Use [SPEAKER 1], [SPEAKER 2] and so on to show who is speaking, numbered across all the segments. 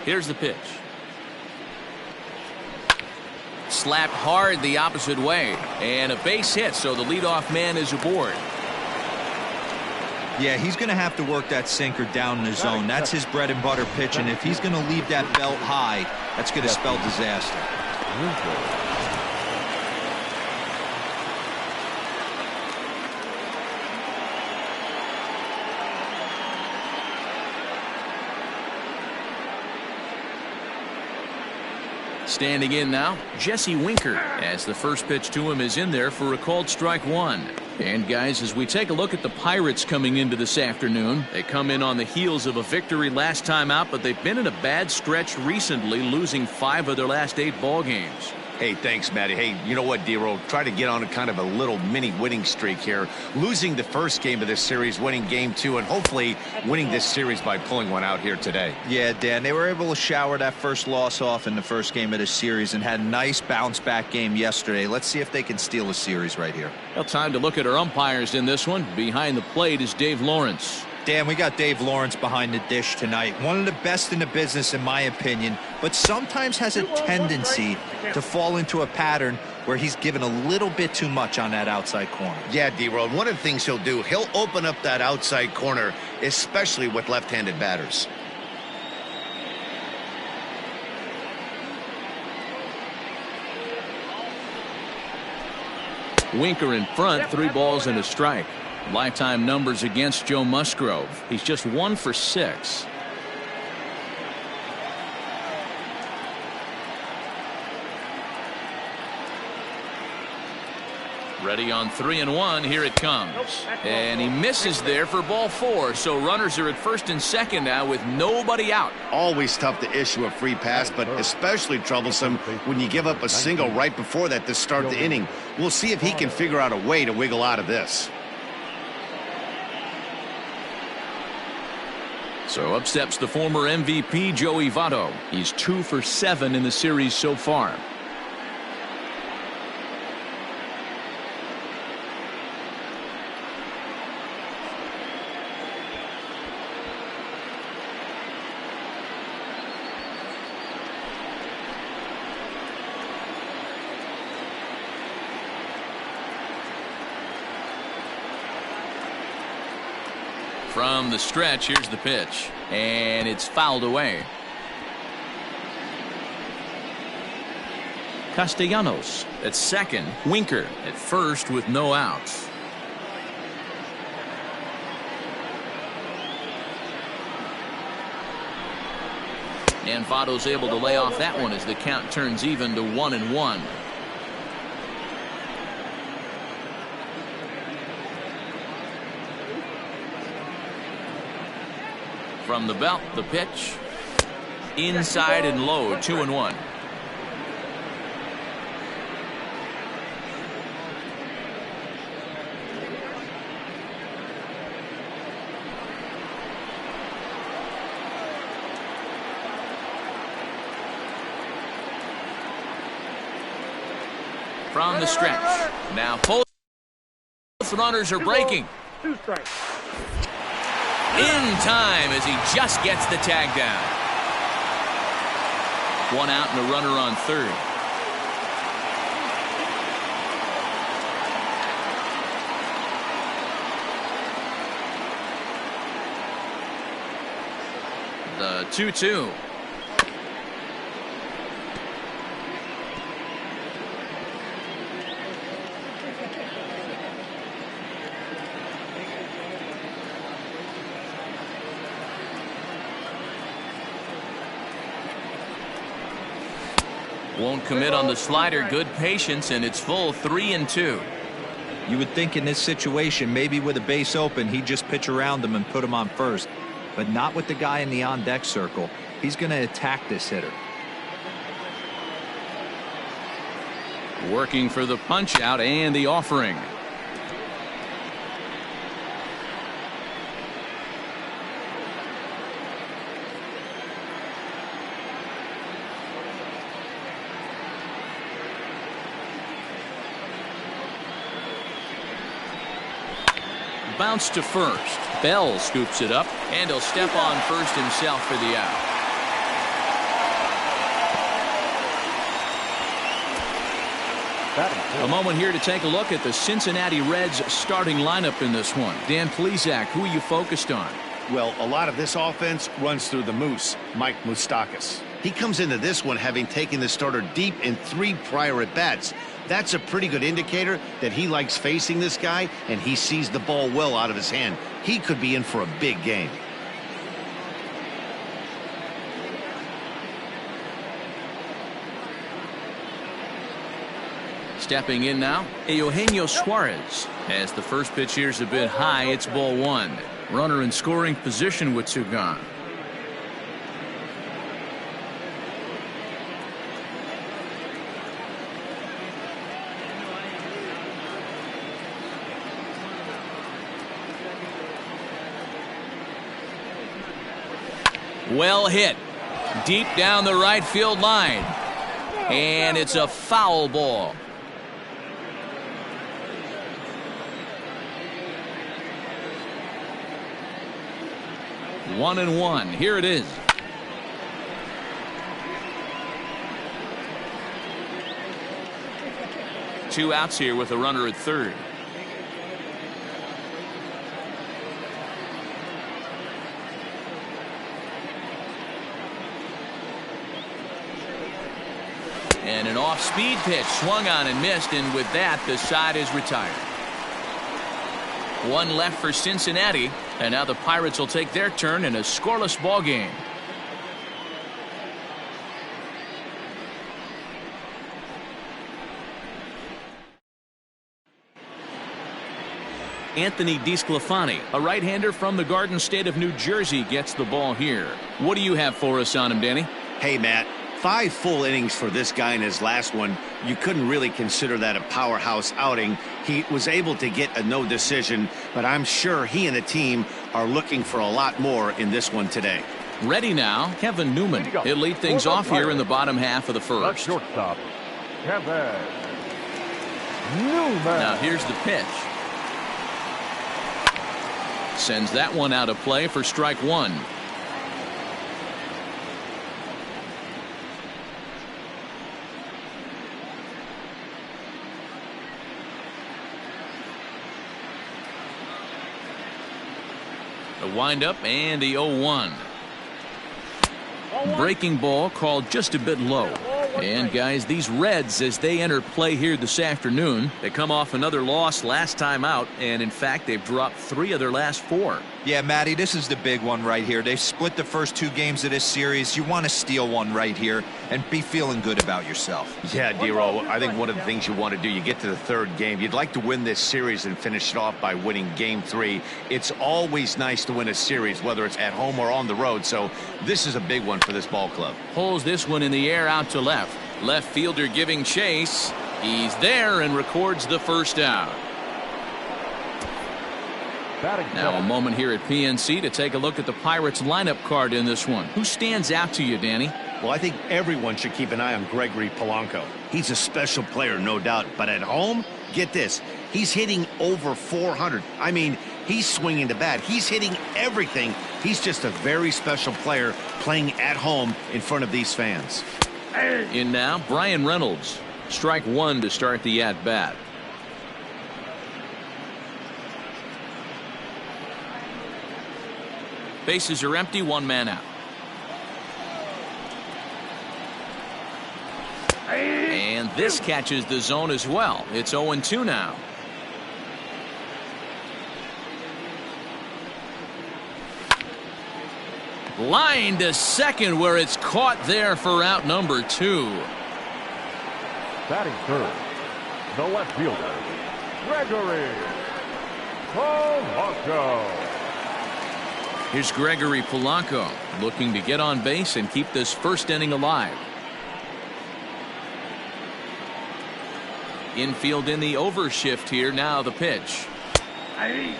[SPEAKER 1] Here's the pitch. Slapped hard the opposite way, and a base hit, so the leadoff man is aboard.
[SPEAKER 2] Yeah, he's going to have to work that sinker down in the zone. That's his bread and butter pitch, and if he's going to leave that belt high, that's going to spell disaster.
[SPEAKER 1] Standing in now, Jesse Winker, as the first pitch to him is in there for a called strike one. And guys, as we take a look at the Pirates coming into this afternoon, they come in on the heels of a victory last time out, but they've been in a bad stretch recently, losing 5 of their last 8 ball games.
[SPEAKER 3] Hey, thanks, Matty. Hey, you know what, D-Roll? Try to get on a kind of a little mini winning streak here. Losing the first game of this series, winning game 2, and hopefully winning this series by pulling one out here today.
[SPEAKER 2] Yeah, Dan, they were able to shower that first loss off in the first game of this series and had a nice bounce-back game yesterday. Let's see if they can steal a series right here.
[SPEAKER 1] Well, time to look at our umpires in this one. Behind the plate is Dave Lawrence.
[SPEAKER 2] Dan, we got Dave Lawrence behind the dish tonight. One of the best in the business, in my opinion, but sometimes has a tendency to fall into a pattern where he's given a little bit too much on that outside corner.
[SPEAKER 3] Yeah, D-Roll, one of the things he'll do, he'll open up that outside corner, especially with left-handed batters.
[SPEAKER 1] Winker in front, 3 balls and a strike. Lifetime numbers against Joe Musgrove. He's just 1 for 6. Ready on 3-1. Here it comes. And he misses there for ball 4. So runners are at first and second now with nobody out.
[SPEAKER 3] Always tough to issue a free pass, but especially troublesome when you give up a single right before that to start the inning. We'll see if he can figure out a way to wiggle out of this.
[SPEAKER 1] So up steps the former MVP, Joey Votto. He's 2 for 7 in the series so far. From the stretch, here's the pitch, and it's fouled away. Castellanos at second, Winker at first with no outs. And Votto's able to lay off that one as the count turns even to 1-1. From the belt, the pitch. Inside and low, 2-1. From the stretch. Now both runners are breaking.
[SPEAKER 4] 2 strikes.
[SPEAKER 1] In time as he just gets the tag down. 1 out and a runner on third. The 2-2. Won't commit on the slider. Good patience, and it's full 3-2.
[SPEAKER 2] You would think in this situation, maybe with a base open, he'd just pitch around him and put him on first. But not with the guy in the on-deck circle. He's going to attack this hitter.
[SPEAKER 1] Working for the punch-out and the offering. Bounce to first. Bell scoops it up, and he'll step on first himself for the out. A moment here to take a look at the Cincinnati Reds starting lineup in this one. Dan Plesac, who are you focused on?
[SPEAKER 4] Well, a lot of this offense runs through the Moose, Mike Moustakas. He comes into this one having taken the starter deep in 3 prior at-bats. That's a pretty good indicator that he likes facing this guy, and he sees the ball well out of his hand. He could be in for a big game.
[SPEAKER 1] Stepping in now, Eugenio Suarez. As the first pitch here's a bit high, it's ball 1. Runner in scoring position with 2 gone. Well hit. Deep down the right field line. And it's a foul ball. One and one. Here it is. Two outs here with a runner at third. And an off-speed pitch swung on and missed, and with that the side is retired. One left for Cincinnati, and now the Pirates will take their turn in a scoreless ball game. Anthony DeSclafani, a right-hander from the Garden State of New Jersey, gets the ball here. What do you have for us on him, Danny?
[SPEAKER 4] Hey, Matt. 5 full innings for this guy in his last one. You couldn't really consider that a powerhouse outing. He was able to get a no decision, but I'm sure he and the team are looking for a lot more in this one today.
[SPEAKER 1] Ready now, Kevin Newman. He'll lead things off here in the bottom half of the first.
[SPEAKER 5] Shortstop, Kevin Newman.
[SPEAKER 1] Now here's the pitch. Sends that one out of play for strike one. The windup and the 0-1. Breaking ball called just a bit low. And guys, these Reds, as they enter play here this afternoon, they come off another loss last time out, and in fact they've dropped 3 of their last 4.
[SPEAKER 2] Yeah, Matty, this is the big one right here. They've split the first 2 games of this series. You want to steal one right here and be feeling good about yourself.
[SPEAKER 3] Yeah, Dero, I think one of the things you want to do, you get to the 3rd game, you'd like to win this series and finish it off by winning game 3. It's always nice to win a series, whether it's at home or on the road, so this is a big one for this ball club.
[SPEAKER 1] Pulls this one in the air out to left. Left fielder giving chase. He's there and records the first out. Now a moment here at PNC to take a look at the Pirates lineup card in this one. Who stands out to you, Danny?
[SPEAKER 4] Well, I think everyone should keep an eye on Gregory Polanco. He's a special player, no doubt, but at home, get this, he's hitting over 400. I mean, he's swinging the bat. He's hitting everything. He's just a very special player playing at home in front of these fans.
[SPEAKER 1] In now, Brian Reynolds. Strike one to start the at-bat. Bases are empty, 1 man out. And this catches the zone as well. It's 0-2 now. Line to second, where it's caught there for out number 2.
[SPEAKER 5] Batting third, the left fielder, Gregory Polanco.
[SPEAKER 1] Here's Gregory Polanco looking to get on base and keep this first inning alive. Infield in the overshift here. Now the pitch.
[SPEAKER 4] Hey,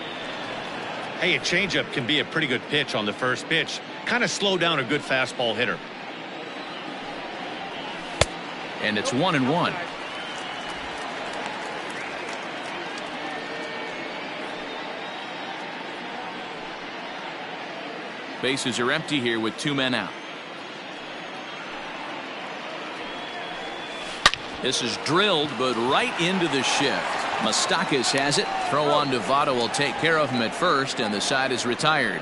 [SPEAKER 4] a changeup can be a pretty good pitch on the first pitch. Kind of slow down a good fastball hitter.
[SPEAKER 1] And it's 1-1. Bases are empty here with 2 men out. This is drilled, but right into the shift. Moustakas has it. Throw on Nevada will take care of him at first, and the side is retired.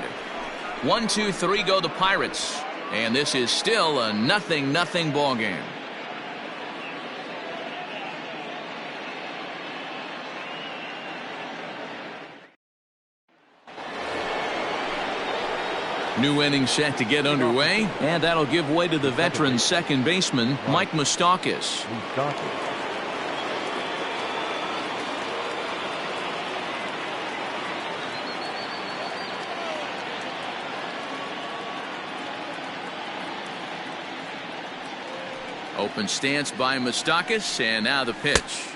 [SPEAKER 1] 1, 2, 3 go the Pirates. And this is still a 0-0 ball game. New inning set to get underway, and that'll give way to the veteran second baseman, Mike Moustakas. Open stance by Moustakas, and now the pitch.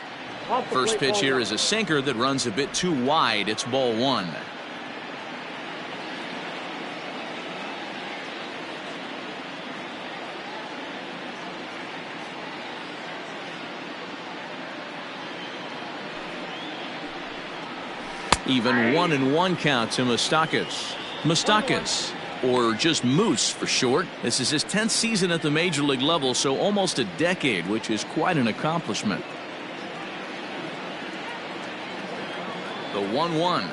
[SPEAKER 1] First pitch here is a sinker that runs a bit too wide. It's ball 1. Even 1-1 count to Moustakas. Moustakas, or just Moose for short. This is his 10th season at the major league level, so almost a decade, which is quite an accomplishment. The 1-1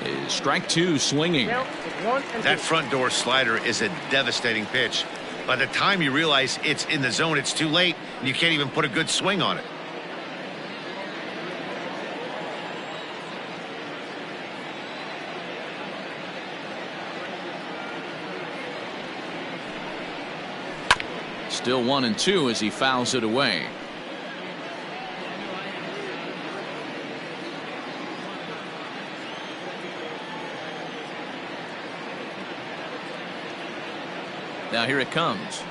[SPEAKER 1] is strike 2 swinging.
[SPEAKER 4] That front door slider is a devastating pitch. By the time you realize it's in the zone, it's too late, and you can't even put a good swing on it.
[SPEAKER 1] Still 1-2 as he fouls it away. Now here it comes.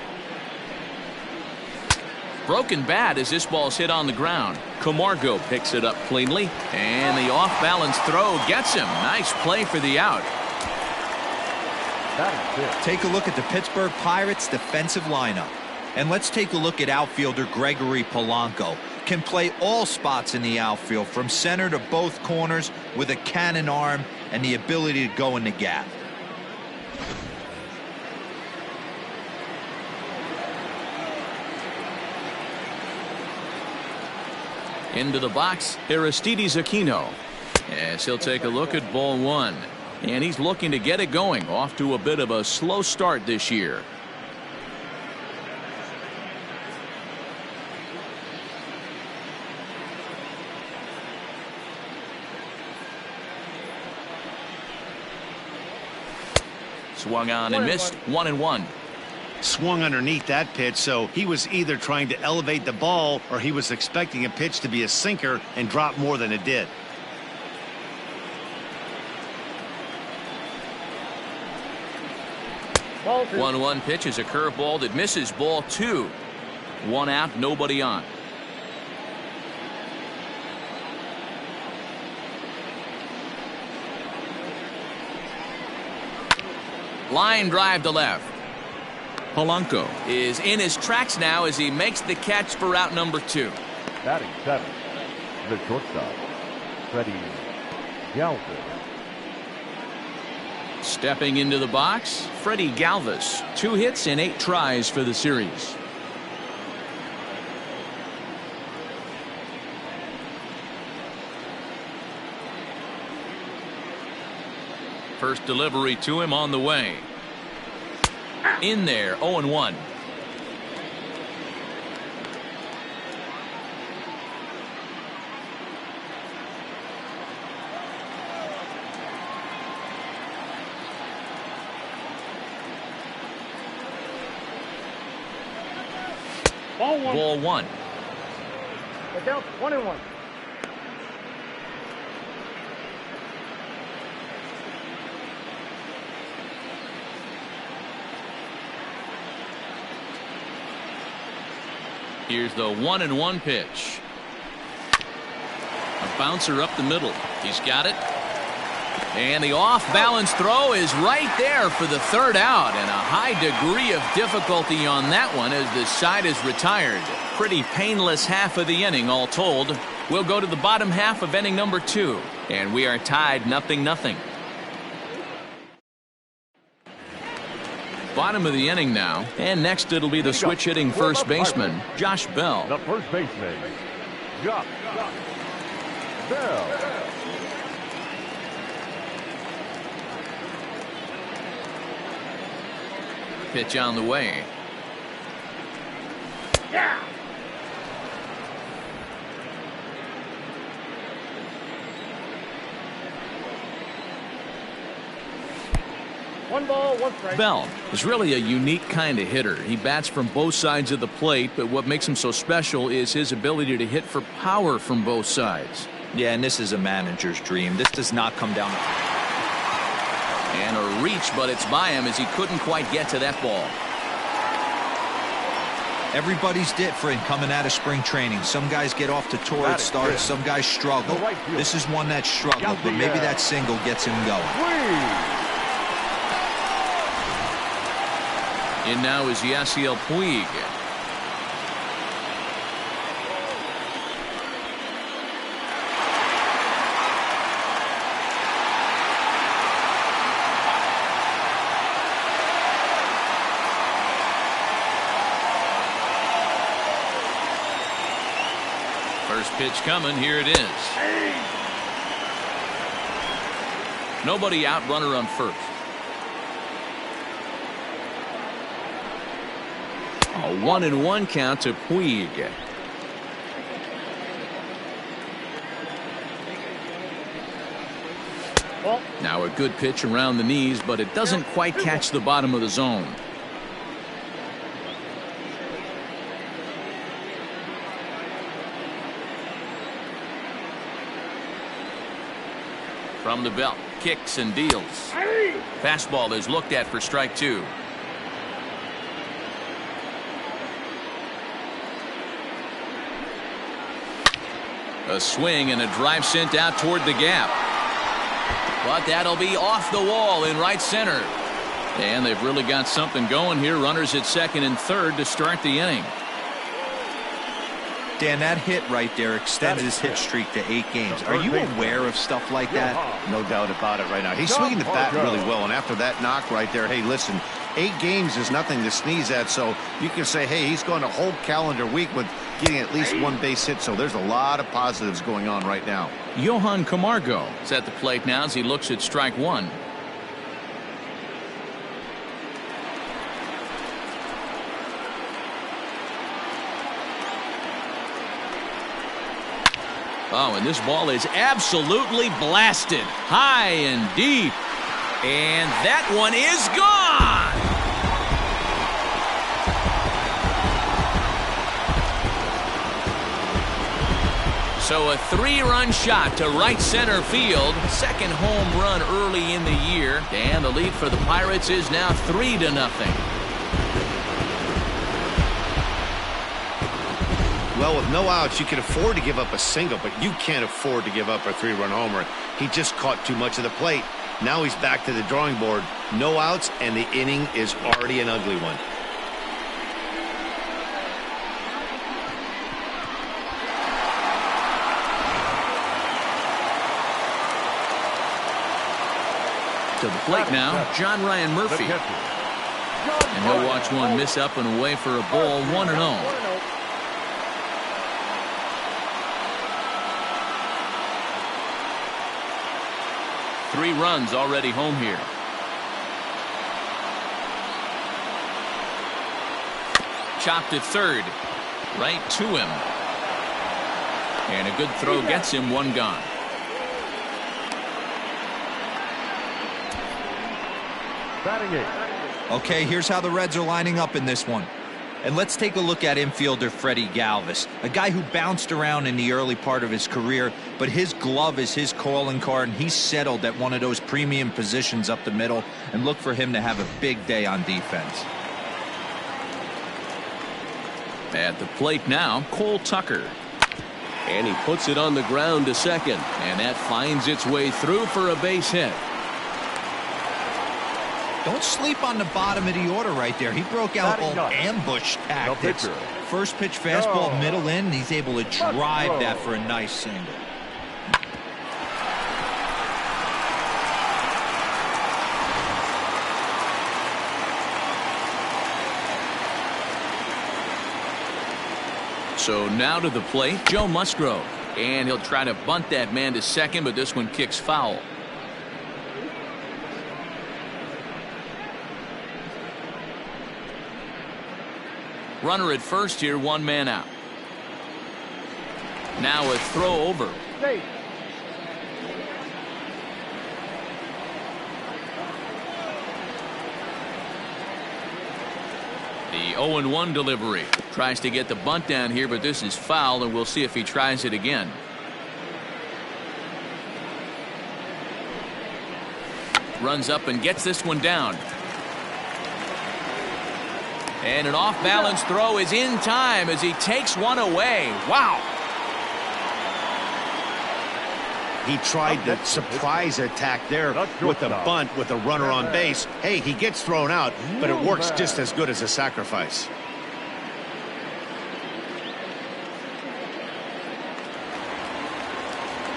[SPEAKER 1] Broken bat as this ball's hit on the ground. Camargo picks it up cleanly, and the off-balance throw gets him. Nice play for the out.
[SPEAKER 2] Take a look at the Pittsburgh Pirates defensive lineup. And let's take a look at outfielder Gregory Polanco. Can play all spots in the outfield from center to both corners with a cannon arm and the ability to go in the gap.
[SPEAKER 1] Into the box, Aristides Aquino. As he'll take a look at ball 1. And he's looking to get it going. Off to a bit of a slow start this year. Swung on and missed. 1-1.
[SPEAKER 4] Swung underneath that pitch, so he was either trying to elevate the ball or he was expecting a pitch to be a sinker and drop more than it did.
[SPEAKER 1] Ball 1-1 pitch is a curveball that misses ball 2. 1 out, nobody on. Line drive to left. Polanco is in his tracks now as he makes the catch for out number 2.
[SPEAKER 5] Batting 7, the shortstop, Freddie Galvis.
[SPEAKER 1] Stepping into the box, Freddie Galvis. 2 hits and 8 tries for the series. First delivery to him on the way. In there, 0-1. Ball 1.
[SPEAKER 6] Down 1-1.
[SPEAKER 1] Here's the 1-1 pitch. A bouncer up the middle. He's got it. And the off-balance throw is right there for the 3rd out, and a high degree of difficulty on that one as the side is retired. Pretty painless half of the inning all told. We'll go to the bottom half of inning number 2, and we are tied 0-0. Bottom of the inning now. And next it'll be the switch hitting first baseman, Josh Bell.
[SPEAKER 5] The first baseman, Josh Bell.
[SPEAKER 1] Pitch on the way.
[SPEAKER 6] Yeah. One ball, one strike.
[SPEAKER 1] Bell is really a unique kind of hitter. He bats from both sides of the plate, but what makes him so special is his ability to hit for power from both sides.
[SPEAKER 2] Yeah, and this is a manager's dream. This does not come down.
[SPEAKER 1] And a reach, but it's by him as he couldn't quite get to that ball.
[SPEAKER 2] Everybody's different coming out of spring training. Some guys get off to torrid starts. Some guys struggle. This is one that struggled, but maybe that single gets him going.
[SPEAKER 1] In now is Yasiel Puig. First pitch coming. Here it is. Nobody out, runner on first. A 1-1 count to Puig. Now a good pitch around the knees, but it doesn't quite catch the bottom of the zone. From the belt, kicks and deals. Fastball is looked at for strike two. A swing and a drive sent out toward the gap. But that'll be off the wall in right center. And they've really got something going here. Runners at second and third to start the inning.
[SPEAKER 2] Dan, that hit right there extended his hit streak to 8 games. Are you aware of stuff like that?
[SPEAKER 4] No doubt about it right now. He's swinging the bat really well, and after that knock right there, hey, listen, 8 games is nothing to sneeze at, so you can say, hey, he's gone a whole calendar week with getting at least 1 base hit, so there's a lot of positives going on right now.
[SPEAKER 1] Johan Camargo is at the plate now as he looks at strike one. Oh, and this ball is absolutely blasted high and deep. And that one is gone. So a 3-run shot to right center field. Second home run early in the year. And the lead for the Pirates is now 3-0.
[SPEAKER 4] Well, with no outs, you can afford to give up a single, but you can't afford to give up a 3-run homer. He just caught too much of the plate. Now he's back to the drawing board. No outs, and the inning is already an ugly one.
[SPEAKER 1] To the plate now, John Ryan Murphy. And he'll watch one miss up and away for a ball, 1-0. 3 runs already home here. Chopped at third. Right to him. And a good throw gets him 1 gone.
[SPEAKER 5] Batting 8.
[SPEAKER 2] Okay, here's how the Reds are lining up in this one. And let's take a look at infielder Freddie Galvis, a guy who bounced around in the early part of his career, but his glove is his calling card, and he's settled at one of those premium positions up the middle, and look for him to have a big day on defense.
[SPEAKER 1] At the plate now, Cole Tucker. And he puts it on the ground to second, and that finds its way through for a base hit.
[SPEAKER 2] Don't sleep on the bottom of the order right there. He broke out all ambush tactics. First pitch fastball, middle in. He's able to drive that for a nice single.
[SPEAKER 1] So now to the plate, Joe Musgrove. And he'll try to bunt that man to second, but this one kicks foul. Runner at first here, one man out. Now a throw over.
[SPEAKER 6] Safe.
[SPEAKER 1] The 0-1 delivery. Tries to get the bunt down here, but this is foul, and we'll see if he tries it again. Runs up and gets this one down. And an off-balance throw is in time as he takes one away. Wow.
[SPEAKER 4] He tried the surprise attack there with the bunt with a runner on base. Hey, he gets thrown out, but it works just as good as a sacrifice.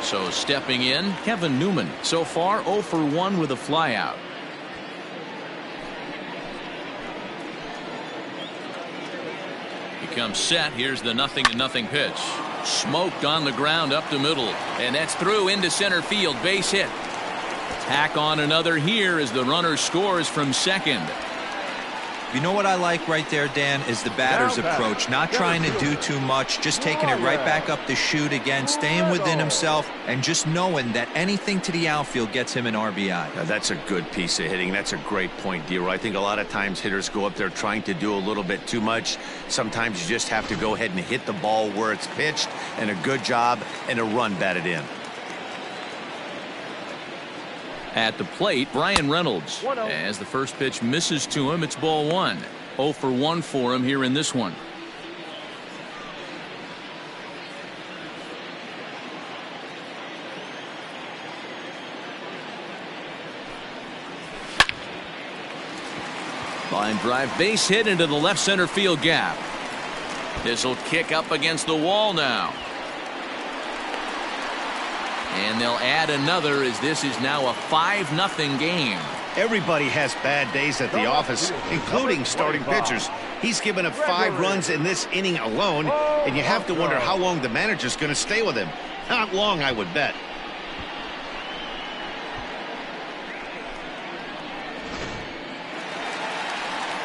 [SPEAKER 1] So stepping in, Kevin Newman. So far 0 for 1 with a flyout. He comes set. Here's the 0-0 pitch. Smoked on the ground up the middle. And that's through into center field. Base hit. Tack on another here as the runner scores from second.
[SPEAKER 2] You know what I like right there, Dan, is the batter's approach. Not trying to do too much, just taking it right back up the chute again, staying within himself, and just knowing that anything to the outfield gets him an RBI.
[SPEAKER 3] Now, that's a good piece of hitting. That's a great point, Dero. I think a lot of times hitters go up there trying to do a little bit too much. Sometimes you just have to go ahead and hit the ball where it's pitched, and a good job and a run batted in.
[SPEAKER 1] At the plate, Brian Reynolds. As the first pitch misses to him, it's ball 1. 0 for 1 for him here in this one. Line drive, base hit into the left center field gap. This will kick up against the wall now. And they'll add another as this is now a 5-0 game.
[SPEAKER 4] Everybody has bad days at the office, including starting pitchers. He's given up 5 runs in this inning alone, and you have to wonder how long the manager's going to stay with him. Not long, I would bet.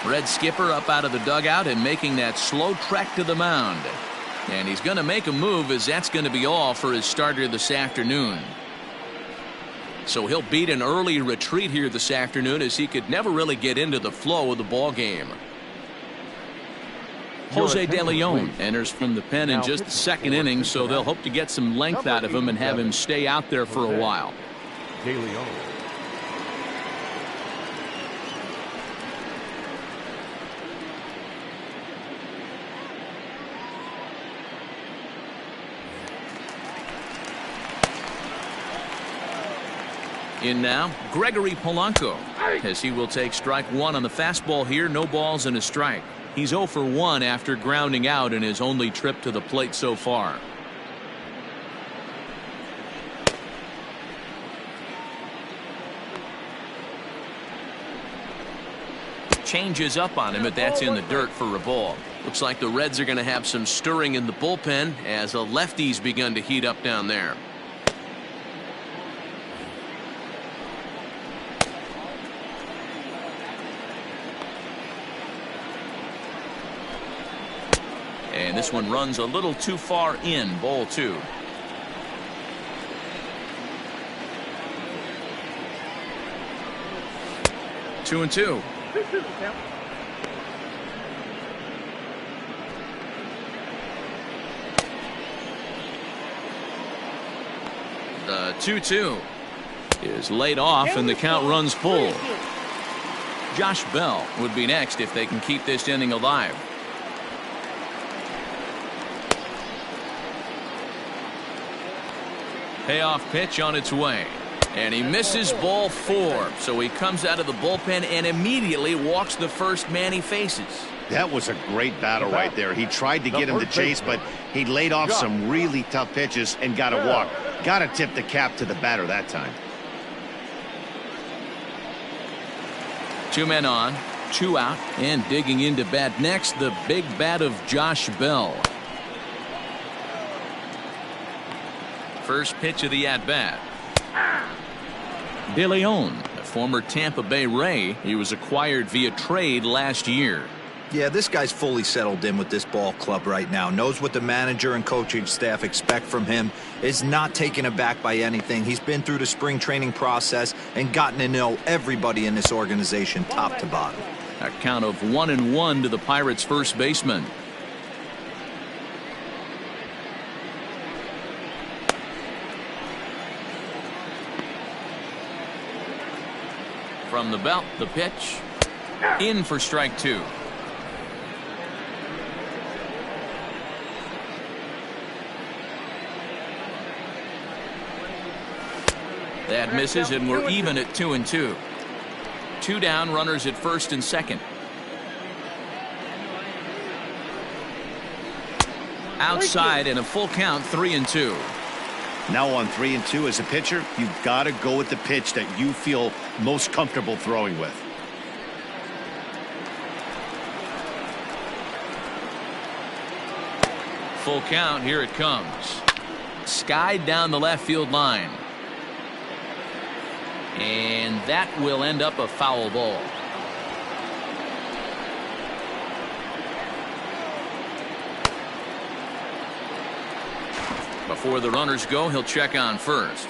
[SPEAKER 1] Red Skipper up out of the dugout and making that slow trek to the mound. And he's going to make a move as that's going to be all for his starter this afternoon. So he'll beat an early retreat here this afternoon as he could never really get into the flow of the ball game. Jose De Leon enters from the pen in just the second inning, so they'll hope to get some length out of him and have him stay out there for a while.
[SPEAKER 5] De Leon.
[SPEAKER 1] In now, Gregory Polanco, as he will take strike 1 on the fastball here. No balls and a strike. He's 0 for 1 after grounding out in his only trip to the plate so far. Changes up on him, but that's in the dirt for a ball. Looks like the Reds are going to have some stirring in the bullpen as a lefty's begun to heat up down there. And this one runs a little too far in. Ball 2. Two and two. The 2-2 is laid off and the count runs full. Josh Bell would be next if they can keep this inning alive. Payoff pitch on its way. And he misses ball 4. So he comes out of the bullpen and immediately walks the first man he faces.
[SPEAKER 4] That was a great battle right there. He tried to get him to chase, but he laid off some really tough pitches and got a walk. Got to tip the cap to the batter that time.
[SPEAKER 1] 2 men on, 2 out, and digging into bat next, the big bat of Josh Bell. First pitch of the at-bat. De Leon, a former Tampa Bay Ray. He was acquired via trade last year.
[SPEAKER 2] Yeah, this guy's fully settled in with this ball club right now. Knows what the manager and coaching staff expect from him. Is not taken aback by anything. He's been through the spring training process and gotten to know everybody in this organization top to bottom.
[SPEAKER 1] A count of 1-1 to the Pirates' first baseman. From the belt, the pitch. In for strike 2. That misses, and we're even at 2-2. 2 down, runners at first and second. Outside and a full count, 3-2.
[SPEAKER 4] Now on 3-2 as a pitcher, you've got to go with the pitch that you feel most comfortable throwing with.
[SPEAKER 1] Full count, here it comes. Skied down the left field line. And that will end up a foul ball. Before the runners go, he'll check on first.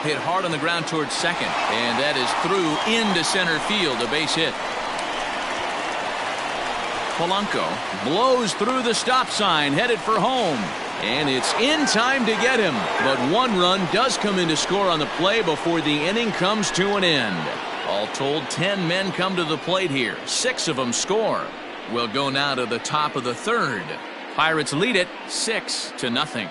[SPEAKER 1] Hit hard on the ground towards second, and that is through into center field, a base hit. Polanco blows through the stop sign, headed for home, and it's in time to get him. But one run does come in to score on the play before the inning comes to an end. All told, 10 men come to the plate here. 6 of them score. We'll go now to the top of the third. Pirates lead it 6-0.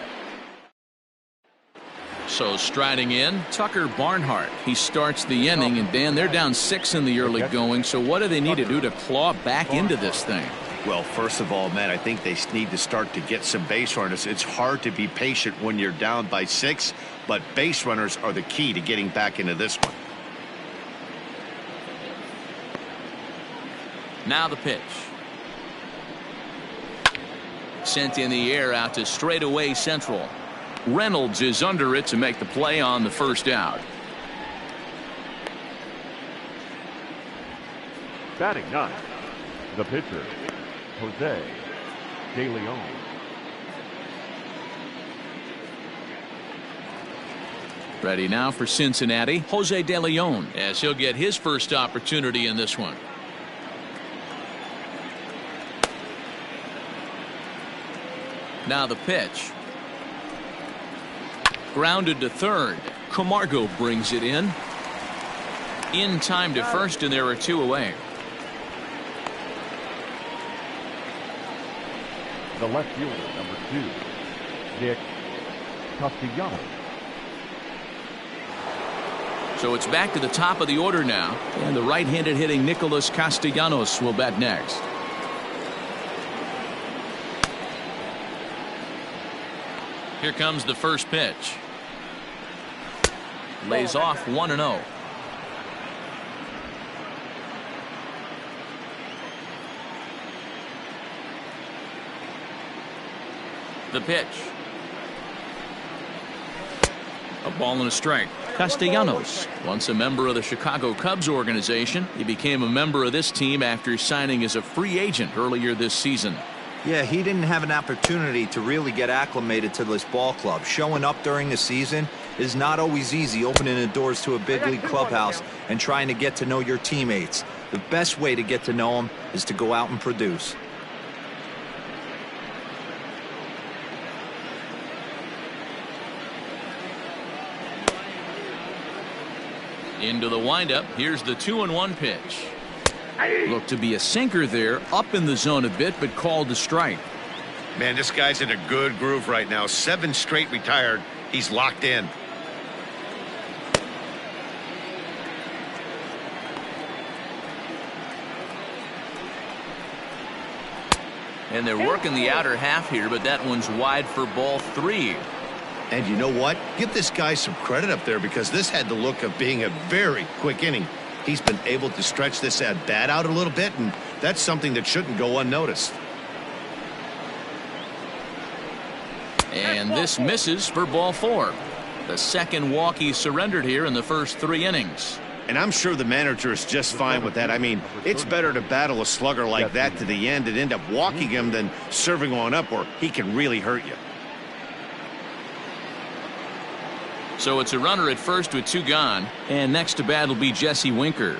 [SPEAKER 1] So striding in, Tucker Barnhart. He starts the inning, and Dan, they're down 6 in the early going. So what do they need to do to claw back into this thing?
[SPEAKER 4] Well, first of all, Matt, I think they need to start to get some base runners. It's hard to be patient when you're down by 6, but base runners are the key to getting back into this one.
[SPEAKER 1] Now the pitch. Sent in the air out to straightaway central. Reynolds is under it to make the play on the first out.
[SPEAKER 5] Batting 9, the pitcher, Jose De Leon.
[SPEAKER 1] Ready now for Cincinnati, Jose De Leon, as he'll get his first opportunity in this one. Now the pitch. Grounded to third. Camargo brings it in. In time to first, and there are 2 away.
[SPEAKER 5] The left fielder, number 2, Nick Castellanos.
[SPEAKER 1] So it's back to the top of the order now, and the right-handed hitting Nicholas Castellanos will bat next. Here comes the first pitch. Lays off 1-0. The pitch. A ball and a strike. Castellanos, once a member of the Chicago Cubs organization, he became a member of this team after signing as a free agent earlier this season.
[SPEAKER 2] Yeah, he didn't have an opportunity to really get acclimated to this ball club. Showing up during the season is not always easy, opening the doors to a big league clubhouse and trying to get to know your teammates. The best way to get to know them is to go out and produce.
[SPEAKER 1] Into the windup. Here's the 2-1 pitch. Looked to be a sinker there, up in the zone a bit, but called to strike.
[SPEAKER 4] Man, this guy's in a good groove right now. 7 straight retired. He's locked in.
[SPEAKER 1] And they're working the outer half here, but that one's wide for ball 3.
[SPEAKER 4] And you know what? Give this guy some credit up there, because this had the look of being a very quick inning. He's been able to stretch this at bat out a little bit, and that's something that shouldn't go unnoticed.
[SPEAKER 1] And this misses for ball 4. The second walk he surrendered here in the first 3 innings.
[SPEAKER 4] And I'm sure the manager is just fine with that. I mean, it's better to battle a slugger like that to the end and end up walking him than serving one up where he can really hurt you.
[SPEAKER 1] So it's a runner at first with 2 gone. And next to bat will be Jesse Winker.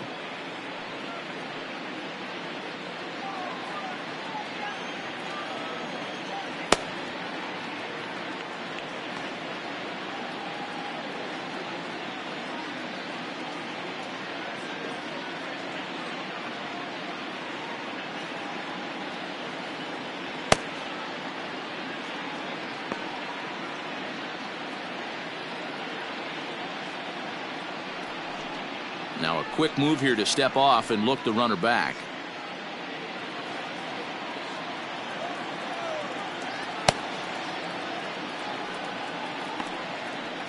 [SPEAKER 1] Now a quick move here to step off and look the runner back.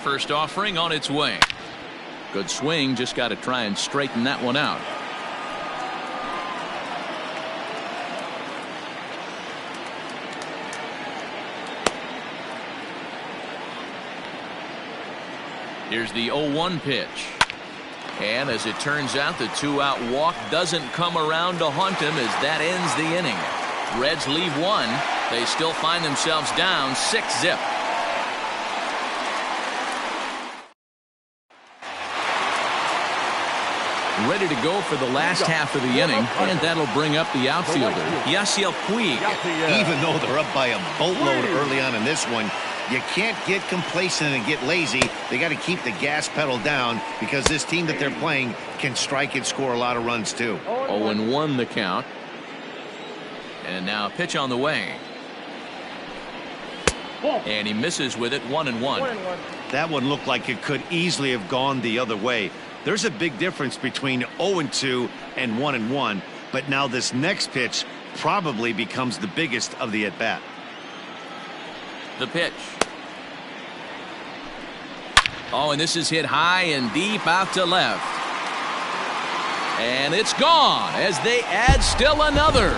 [SPEAKER 1] First offering on its way. Good swing, just got to try and straighten that one out. Here's the 0-1 pitch. And as it turns out, the 2-out walk doesn't come around to haunt him as that ends the inning. Reds leave 1. They still find themselves down 6-zip. Ready to go for the last half of the inning, and that'll bring up the outfielder, Yasiel Puig.
[SPEAKER 4] Even though they're up by a boatload early on in this one, you can't get complacent and get lazy. They got to keep the gas pedal down because this team that they're playing can strike and score a lot of runs too.
[SPEAKER 1] 0-1 the count. And now a pitch on the way. And he misses with it. 1-1.
[SPEAKER 4] That one looked like it could easily have gone the other way. There's a big difference between 0-2 and 1-1, but now this next pitch probably becomes the biggest of the at-bat.
[SPEAKER 1] The pitch. Oh, and this is hit high and deep out to left. And it's gone as they add still another.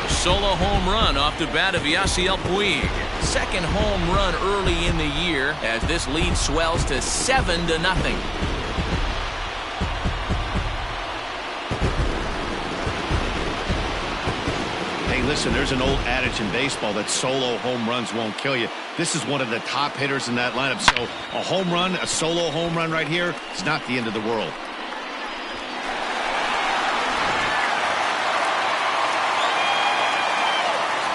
[SPEAKER 1] A solo home run off the bat of Yasiel Puig. Second home run early in the year as this lead swells to 7-0.
[SPEAKER 4] Listen, there's an old adage in baseball that solo home runs won't kill you. This is one of the top hitters in that lineup. So a home run, a solo home run right here, it's not the end of the world.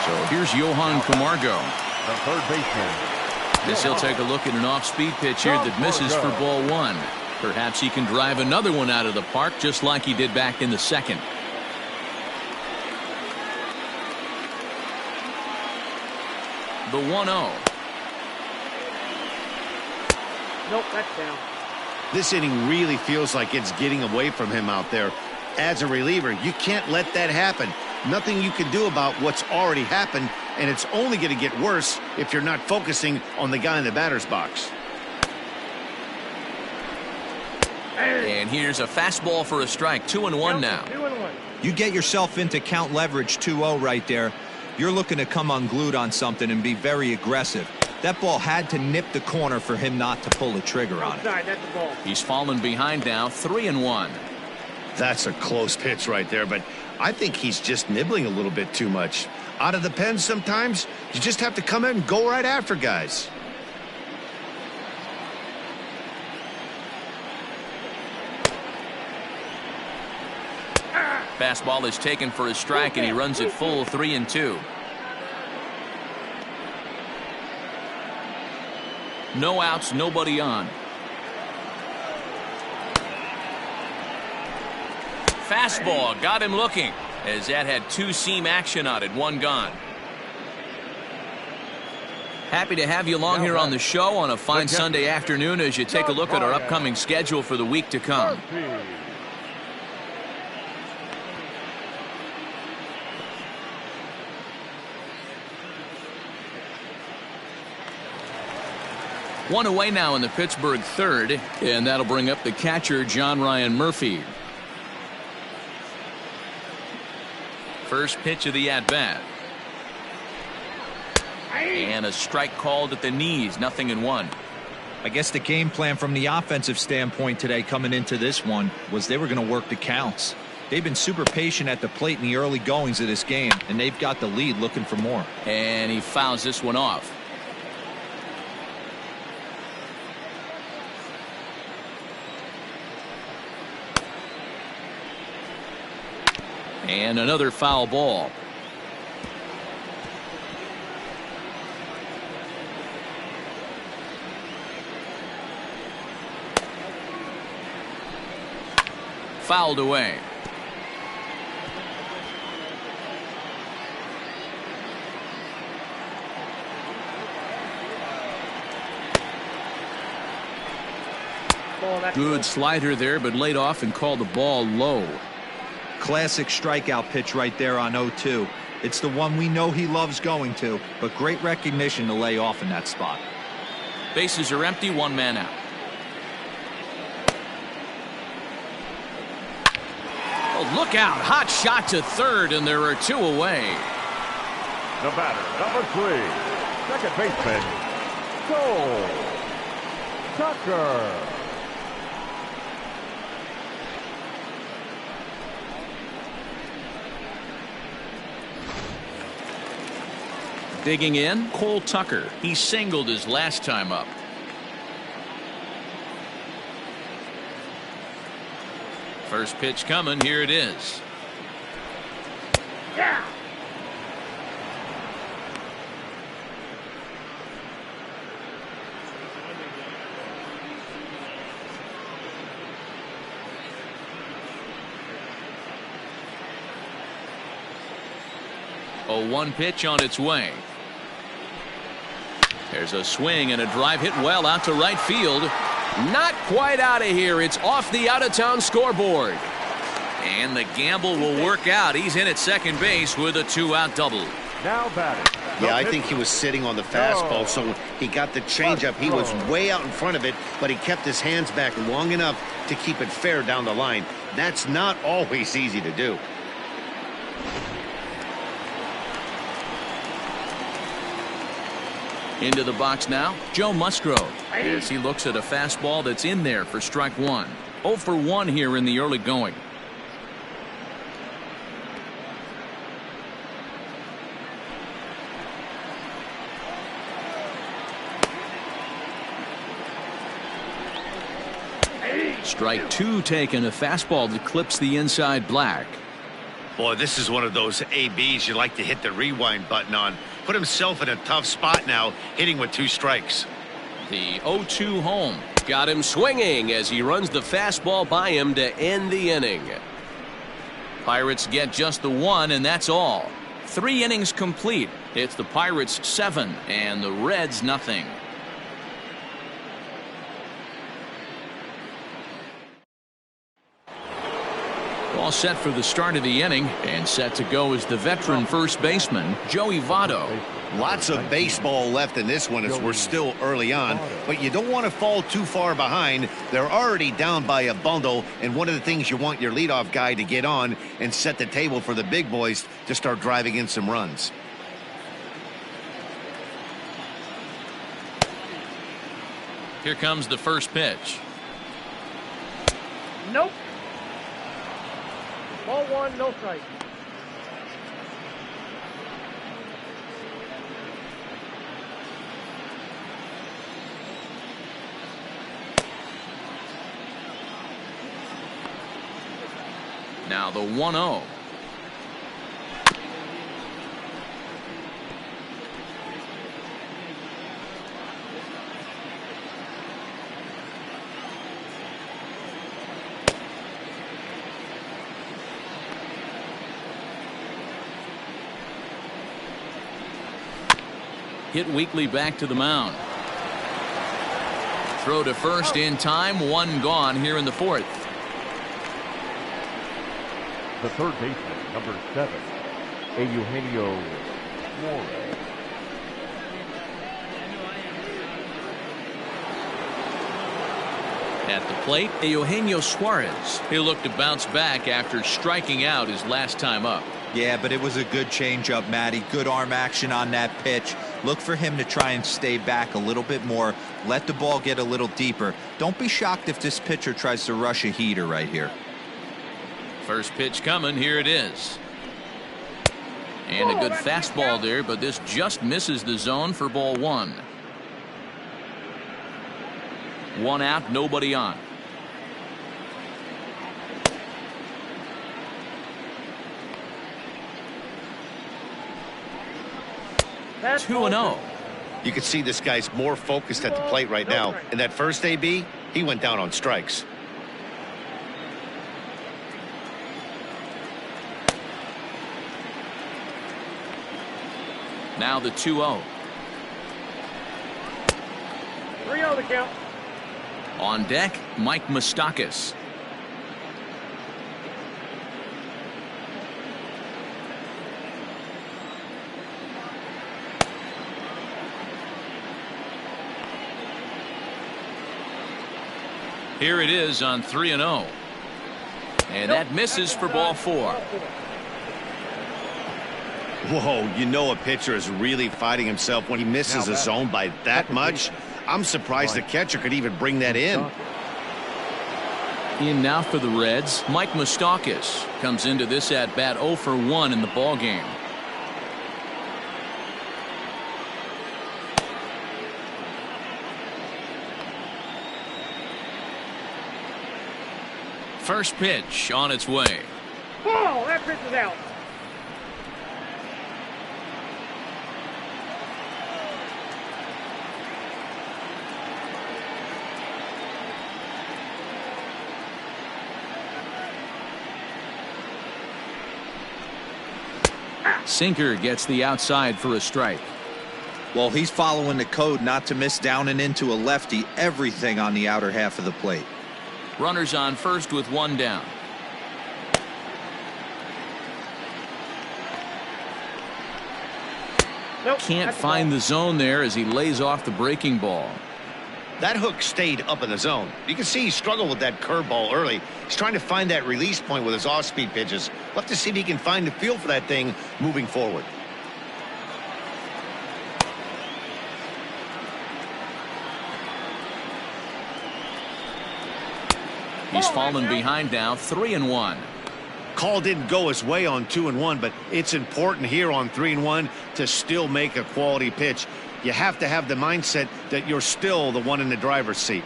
[SPEAKER 1] So here's Johan Camargo.
[SPEAKER 5] The third baseman.
[SPEAKER 1] This he'll take a look at an off-speed pitch here that misses for ball 1. Perhaps he can drive another one out of the park just like he did back in the second. The 1-0.
[SPEAKER 6] Nope, that's down.
[SPEAKER 4] This inning really feels like it's getting away from him out there. As a reliever, you can't let that happen. Nothing you can do about what's already happened, and it's only going to get worse if you're not focusing on the guy in the batter's box.
[SPEAKER 1] And here's a fastball for a strike. 2-1 now.
[SPEAKER 6] 2-1.
[SPEAKER 2] You get yourself into count leverage 2-0 right there. You're looking to come unglued on something and be very aggressive. That ball had to nip the corner for him not to pull the trigger on it.
[SPEAKER 6] Outside, that's the ball.
[SPEAKER 1] He's fallen behind now. 3-1.
[SPEAKER 4] That's a close pitch right there, but I think he's just nibbling a little bit too much. Out of the pen sometimes, you just have to come in and go right after guys.
[SPEAKER 1] Fastball is taken for a strike, and he runs it full 3-2. No outs, nobody on. Fastball got him looking as that had 2-seam action on it. 1 gone. Happy to have you along here on the show on a fine Sunday afternoon as you take a look at our upcoming schedule for the week to come. One away now in the Pittsburgh third, and that'll bring up the catcher, John Ryan Murphy. First pitch of the at-bat. And a strike called at the knees, 0-1.
[SPEAKER 2] I guess the game plan from the offensive standpoint today coming into this one was they were going to work the counts. They've been super patient at the plate in the early goings of this game, and they've got the lead looking for more.
[SPEAKER 1] And he fouls this one off. And another foul ball. Fouled away. Good slider there, but laid off and called the ball low.
[SPEAKER 2] Classic strikeout pitch right there on 0-2. It's the one we know he loves going to, but great recognition to lay off in that spot.
[SPEAKER 1] Bases are empty, one man out. Oh, look out. Hot shot to third, and there are two away.
[SPEAKER 5] The batter, number 3, second baseman, Joe Tucker.
[SPEAKER 1] Digging in, Cole Tucker. He singled his last time up. First pitch coming. Here it is.
[SPEAKER 6] Yeah.
[SPEAKER 1] A 1 pitch on its way. There's a swing and a drive hit well out to right field. Not quite out of here. It's off the out-of-town scoreboard. And the gamble will work out. He's in at second base with a 2-out double.
[SPEAKER 5] Now batting.
[SPEAKER 4] Yeah, I think he was sitting on the fastball, so he got the changeup. He was way out in front of it, but he kept his hands back long enough to keep it fair down the line. That's not always easy to do.
[SPEAKER 1] Into the box now, Joe Musgrove, as he looks at a fastball that's in there for strike one. 0 for 1 here in the early going. Strike 2 taken, a fastball that clips the inside black.
[SPEAKER 3] Boy, this is one of those ABs you like to hit the rewind button on. Put himself in a tough spot now, hitting with 2 strikes.
[SPEAKER 1] The 0-2 home got him swinging as he runs the fastball by him to end the inning. Pirates get just the 1, and that's all. 3 innings complete. It's the Pirates 7 and the Reds nothing. All set for the start of the inning, and set to go is the veteran first baseman, Joey Votto.
[SPEAKER 4] Lots of baseball left in this one as we're still early on, but you don't want to fall too far behind. They're already down by a bundle, and one of the things you want your leadoff guy to get on and set the table for the big boys to start driving in some runs.
[SPEAKER 1] Here comes the first pitch.
[SPEAKER 6] Nope. Ball 1, no strike.
[SPEAKER 1] Now the 1-0. Hit weakly back to the mound. Throw to first in time. 1 gone here in the 4th.
[SPEAKER 5] The third baseman, number 7, Eugenio Suarez.
[SPEAKER 1] At the plate, Eugenio Suarez. He'll look to bounce back after striking out his last time up.
[SPEAKER 2] Yeah, but it was a good changeup, Matty. Good arm action on that pitch. Look for him to try and stay back a little bit more. Let the ball get a little deeper. Don't be shocked if this pitcher tries to rush a heater right here.
[SPEAKER 1] First pitch coming. Here it is. And a good fastball there, but this just misses the zone for ball one. One out, nobody on.
[SPEAKER 6] That's
[SPEAKER 1] 2-0.
[SPEAKER 4] You can see this guy's more focused at the plate right now. In that first AB, he went down on strikes.
[SPEAKER 1] Now the 2-0.
[SPEAKER 6] 3-0 the count.
[SPEAKER 1] On deck, Mike Moustakas. Here it is on 3-0. And that misses for ball four.
[SPEAKER 4] Whoa, you know a pitcher is really fighting himself when he misses a zone by that much. I'm surprised the catcher could even bring that in.
[SPEAKER 1] In now for the Reds, Mike Moustakas comes into this at bat 0 for 1 in the ball game. First pitch on its way.
[SPEAKER 6] Oh, that pitch is out.
[SPEAKER 1] Sinker gets the outside for a strike.
[SPEAKER 2] Well, he's following the code not to miss down and into a lefty. Everything on the outer half of the plate.
[SPEAKER 1] Runners on first with one down.
[SPEAKER 6] Nope,
[SPEAKER 1] Can't
[SPEAKER 6] that's the
[SPEAKER 1] find
[SPEAKER 6] ball.
[SPEAKER 1] the zone there as he lays off the breaking ball.
[SPEAKER 4] That hook stayed up in the zone. You can see he struggled with that curveball early. He's trying to find that release point with his off-speed pitches. We'll have to see if he can find the feel for that thing moving forward.
[SPEAKER 1] He's fallen behind now, 3-1.
[SPEAKER 4] Call didn't go his way on 2-1, but it's important here on 3-1 to still make a quality pitch. You have to have the mindset that you're still the one in the driver's seat.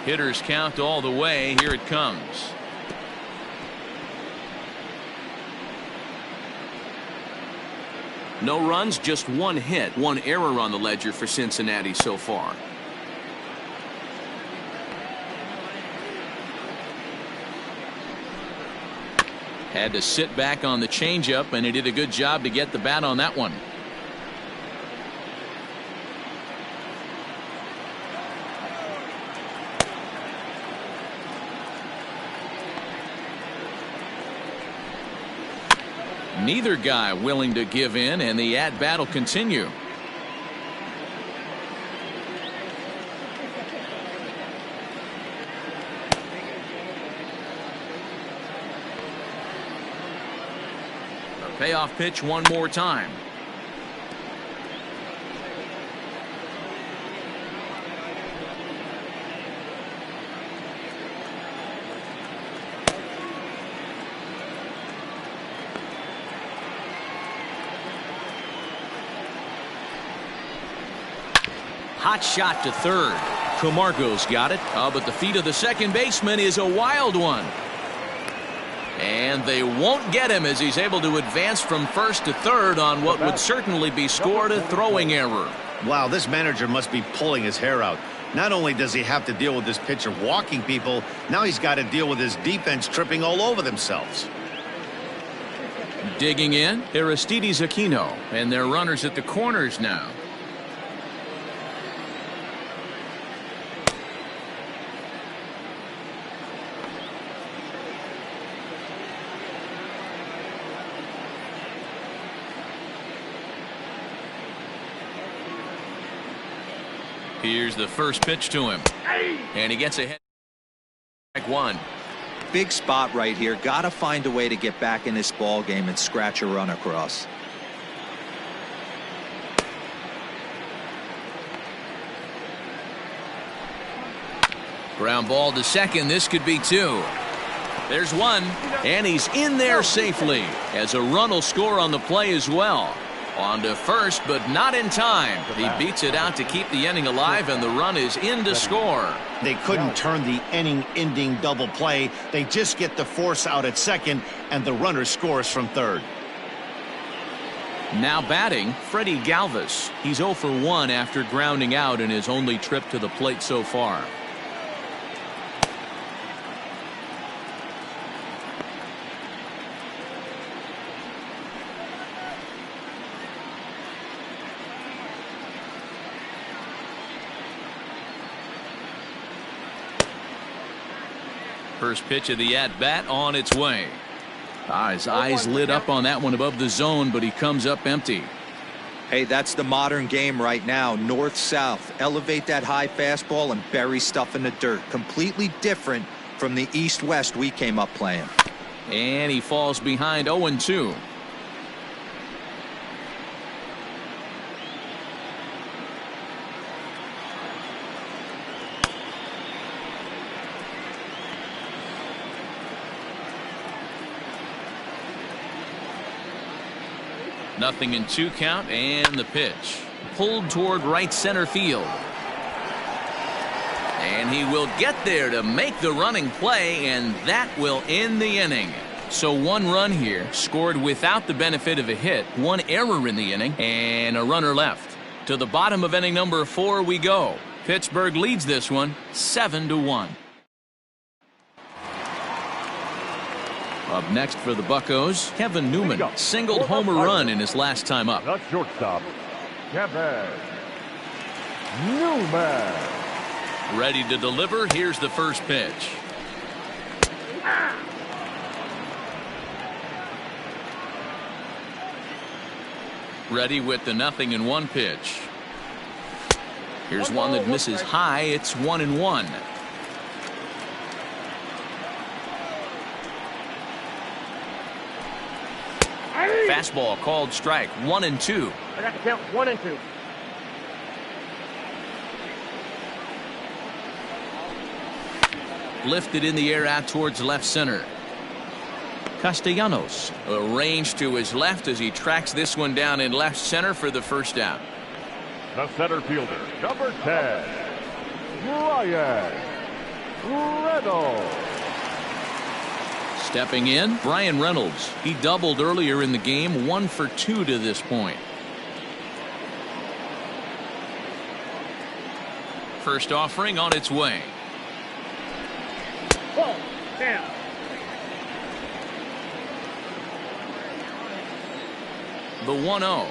[SPEAKER 1] Hitters count all the way. Here it comes. No runs, just one hit, one error on the ledger for Cincinnati so far. Had to sit back on the changeup, and he did a good job to get the bat on that one. Neither guy willing to give in, and the at-bat will continue. A payoff pitch one more time. Hot shot to third. Camargo's got it. But the feet of the second baseman is a wild one. And they won't get him as he's able to advance from first to third on what would certainly be scored a throwing error.
[SPEAKER 4] Wow, this manager must be pulling his hair out. Not only does he have to deal with this pitcher walking people, now he's got to deal with his defense tripping all over themselves.
[SPEAKER 1] Digging in, Aristides Aquino, and their runners at the corners now. Here's the first pitch to him. And he gets ahead. Strike one.
[SPEAKER 2] Big spot right here. Got to find a way to get back in this ball game and scratch a run across.
[SPEAKER 1] Ground ball to second. This could be two. There's one, and he's in there safely as a run will score on the play as well. On to first, but not in time. He beats it out to keep the inning alive, and the run is in to score.
[SPEAKER 4] They couldn't turn the inning-ending double play. They just get the force out at second, and the runner scores from third.
[SPEAKER 1] Now batting, Freddie Galvis. He's 0 for 1 after grounding out in his only trip to the plate so far. First pitch of the at-bat on its way. His eyes lit up on that one above the zone, but he comes up empty.
[SPEAKER 2] Hey, that's the modern game right now. North-south. Elevate that high fastball and bury stuff in the dirt. Completely different from the east-west we came up playing.
[SPEAKER 1] And he falls behind 0-2. Nothing in 2 count, and the pitch pulled toward right center field, and he will get there to make the running play, and that will end the inning. So 1 run here, scored without the benefit of a hit, 1 error in the inning, and a runner left. To the bottom of inning number 4 we go. Pittsburgh leads this one 7-1. Up next for the Buccos, Kevin Newman singled homer run in his last time up.
[SPEAKER 5] The shortstop, Kevin Newman.
[SPEAKER 1] Ready to deliver. Here's the first pitch. Ready with the 0-1 pitch. Here's one that misses high. It's 1-1. Fastball called strike. 1-2.
[SPEAKER 6] I got the count 1-2.
[SPEAKER 1] Lifted in the air out towards left center. Castellanos arranged to his left as he tracks this one down in left center for the first out.
[SPEAKER 5] The center fielder, number 10, Brian Reynolds.
[SPEAKER 1] Stepping in, Brian Reynolds. He doubled earlier in the game, 1 for 2 to this point. First offering on its way.
[SPEAKER 6] Ball down.
[SPEAKER 1] The 1-0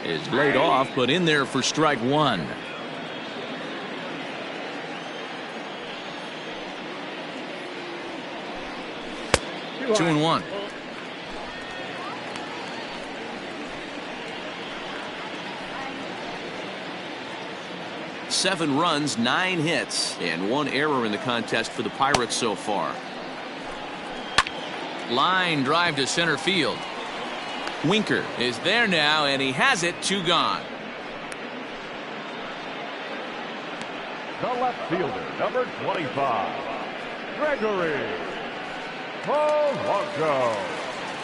[SPEAKER 1] is laid off, but in there for strike 1. Two and 1. Seven runs, 9 hits, and 1 error in the contest for the Pirates so far. Line drive to center field. Winker is there now, and he has it. 2 gone.
[SPEAKER 5] The left fielder, number 25, Gregory Polanco.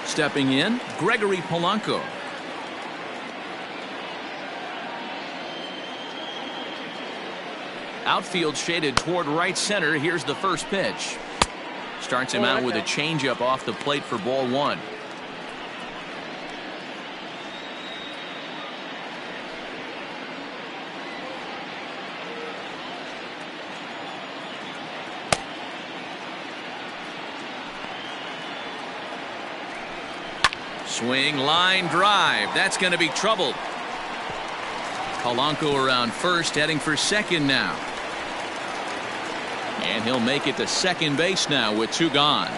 [SPEAKER 1] Stepping in, Gregory Polanco. Outfield shaded toward right center. Here's the first pitch. Starts him out with a changeup off the plate for ball 1. Swing, line drive. That's going to be trouble. Polanco around first, heading for second now. And he'll make it to second base now with 2 gone.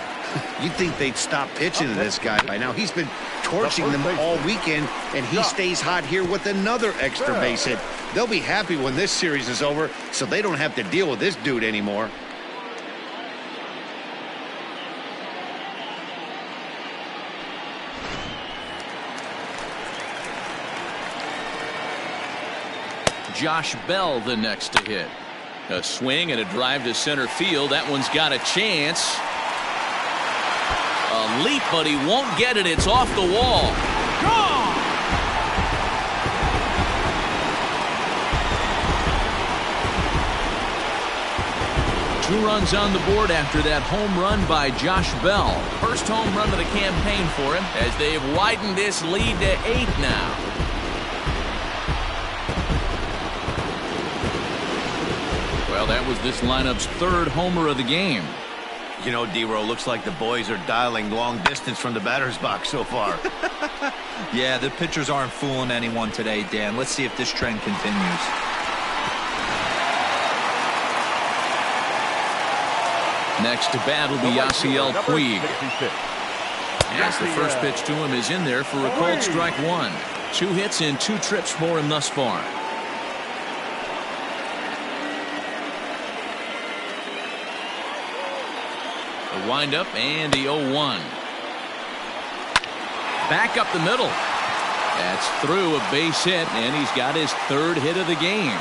[SPEAKER 4] You'd think they'd stop pitching to this guy by now. He's been torching them all weekend, and he stays hot here with another extra base hit. They'll be happy when this series is over, so they don't have to deal with this dude anymore.
[SPEAKER 1] Josh Bell the next to hit. A swing and a drive to center field. That one's got a chance. A leap, but he won't get it. It's off the wall. Gone! Two runs on the board after that home run by Josh Bell. First home run of the campaign for him as they've widened this lead to 8 now. Well, that was this lineup's third homer of the game.
[SPEAKER 3] You know, D-Row, looks like the boys are dialing long distance from the batter's box so far.
[SPEAKER 2] Yeah, the pitchers aren't fooling anyone today, Dan. Let's see if this trend continues.
[SPEAKER 1] Next to bat will be Yasiel Puig. As the first pitch to him is in there for a called strike one. 2 hits and 2 trips for him thus far. The windup and the 0-1. Back up the middle. That's through a base hit, and he's got his 3rd hit of the game.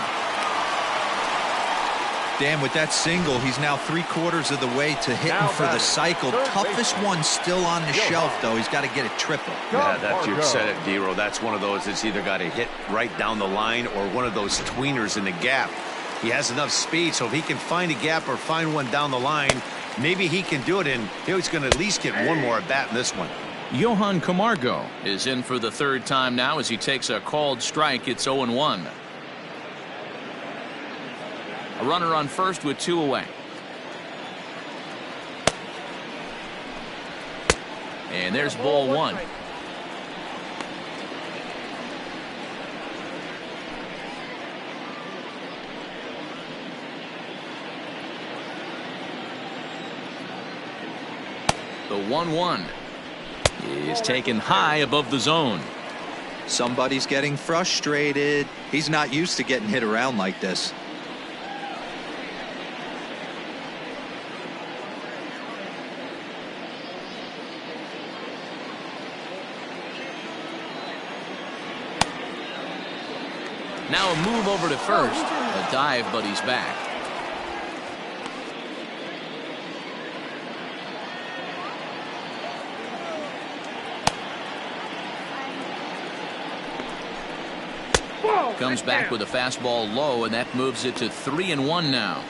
[SPEAKER 2] Dan, with that single, he's now 3/4 of the way to hitting for the cycle. Toughest one still on the shelf, though. He's got to get a triple.
[SPEAKER 3] Yeah, that's, you've said it, D-Row. That's one of those that's either got to hit right down the line or one of those tweeners in the gap. He has enough speed, so if he can find a gap or find one down the line, maybe he can do it, and he's going to at least get one more at bat in this one.
[SPEAKER 1] Johan Camargo is in for the 3rd time now as he takes a called strike. It's 0-1. A runner on first with 2 away. And there's ball 1. The 1-1 is taken high above the zone.
[SPEAKER 2] Somebody's getting frustrated. He's not used to getting hit around like this.
[SPEAKER 1] Now a move over to first. A dive, but he's back. Comes back with a fastball low, and that moves it to 3-1 now.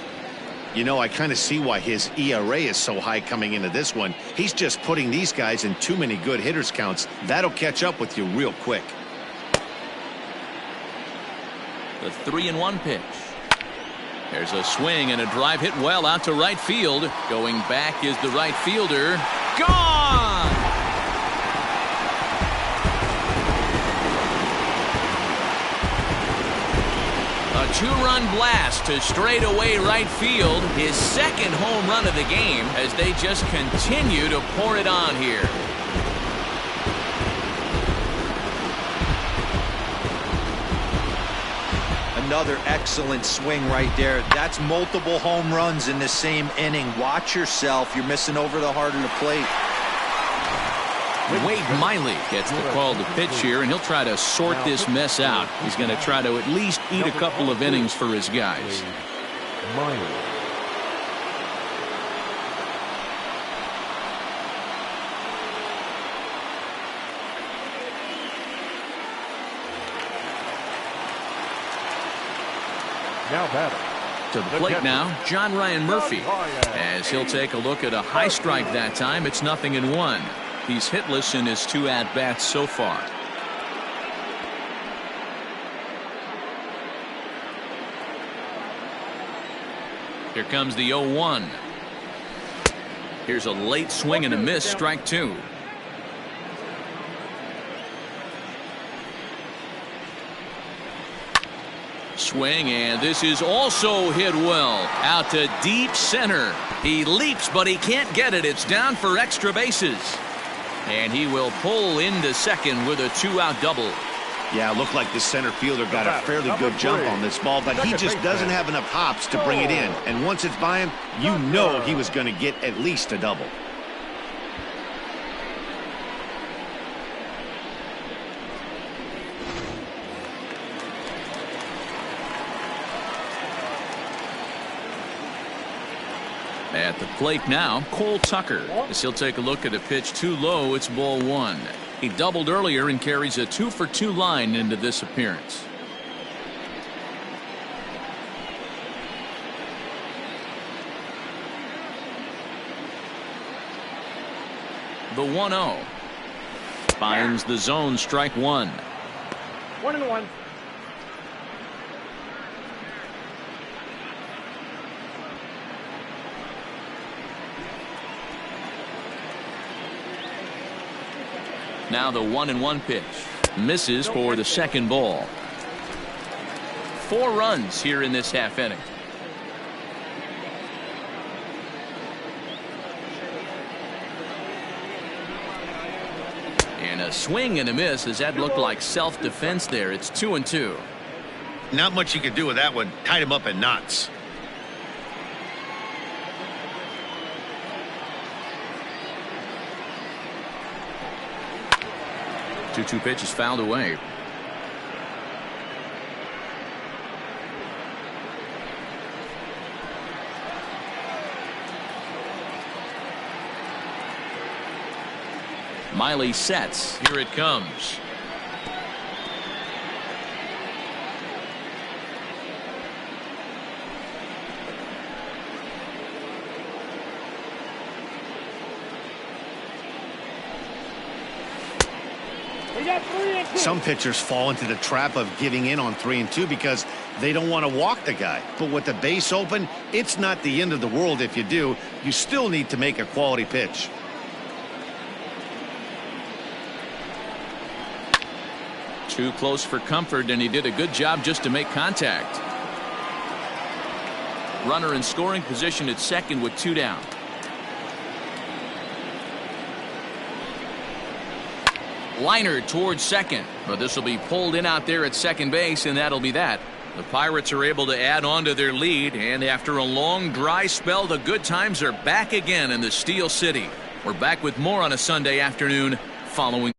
[SPEAKER 4] You know, I kind of see why his ERA is so high coming into this one. He's just putting these guys in too many good hitters counts. That'll catch up with you real quick.
[SPEAKER 1] The 3-1 pitch. There's a swing and a drive hit well out to right field. Going back is the right fielder. Gone! A 2-run blast to straightaway right field. His 2nd home run of the game as they just continue to pour it on here.
[SPEAKER 2] Another excellent swing right there. That's multiple home runs in the same inning. Watch yourself. You're missing over the heart of the plate.
[SPEAKER 1] Wade Miley gets the call to pitch here, and he'll try to sort this mess out. He's going to try to at least eat a couple of innings for his guys.
[SPEAKER 5] Now batting.
[SPEAKER 1] To the plate now, John Ryan Murphy, as he'll take a look at a high strike that time. It's 0-1. He's hitless in his 2 at-bats so far. Here comes the 0-1. Here's a late swing and a miss, strike 2. Swing, and this is also hit well out to deep center. He leaps, but he can't get it. It's down for extra bases. And he will pull into second with a 2-out double.
[SPEAKER 4] Yeah, it looked like the center fielder got a fairly good jump on this ball, but he just doesn't have enough hops to bring it in. And once it's by him, you know he was going to get at least a double.
[SPEAKER 1] At the plate now, Cole Tucker, as he'll take a look at a pitch too low. It's ball 1. He doubled earlier and carries a 2-for-2 line into this appearance. The 1-0 finds the zone, strike 1.
[SPEAKER 6] 1-1.
[SPEAKER 1] Now the 1-1 pitch misses for the second ball. 4 runs here in this half inning. And a swing and a miss, as that looked like self-defense there. It's 2-2.
[SPEAKER 4] Not much you could do with that one. Tied him up in knots.
[SPEAKER 1] 2-2 pitch is fouled away. Miley sets. Here it comes.
[SPEAKER 4] Some pitchers fall into the trap of giving in on 3-2 because they don't want to walk the guy. But with the base open, it's not the end of the world if you do. You still need to make a quality pitch.
[SPEAKER 1] Too close for comfort, and he did a good job just to make contact. Runner in scoring position at second with 2 down. Liner towards second, but this will be pulled in out there at second base, and that'll be that. The Pirates are able to add on to their lead, and after a long dry spell, the good times are back again in the Steel City. We're back with more on a Sunday afternoon following